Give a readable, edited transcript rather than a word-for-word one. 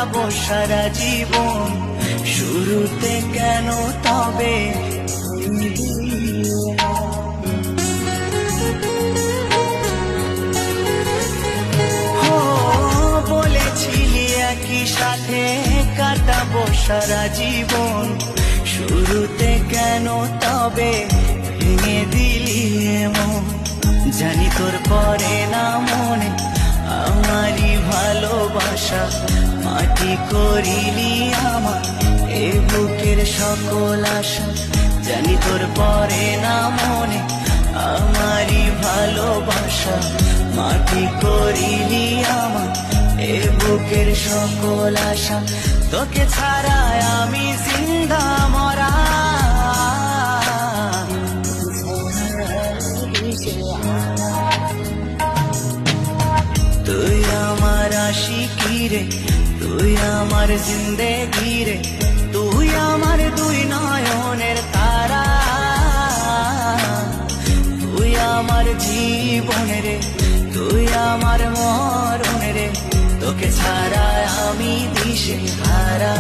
কাটাবো সারা জীবন, শুরুতে কেন তবে বলেছিলি একই সাথে কাটাবো সারা জীবন, শুরুতে কেন তবে ভেঙে দিলি এমন। জানি তোর পরে না মনে আমারই ভালোবাসা, মাটি করিলি আমার এ বুকের সকল আশা। জানি তোর পরে না মনে আমারই ভালোবাসা, মাটি করিলি আমার এ বুকের সকল আশা। তোকে ছাড়া আমি জিন্দা মরা, তুই আমার আশিকি রে, তুই আমার জিন্দেগি রে, তুই আমার দুই নয়নের তারা, তুই আমার জীবন রে, তুই আমার মরণ রে, তোকে ছাড়া আমি দিশে হারা।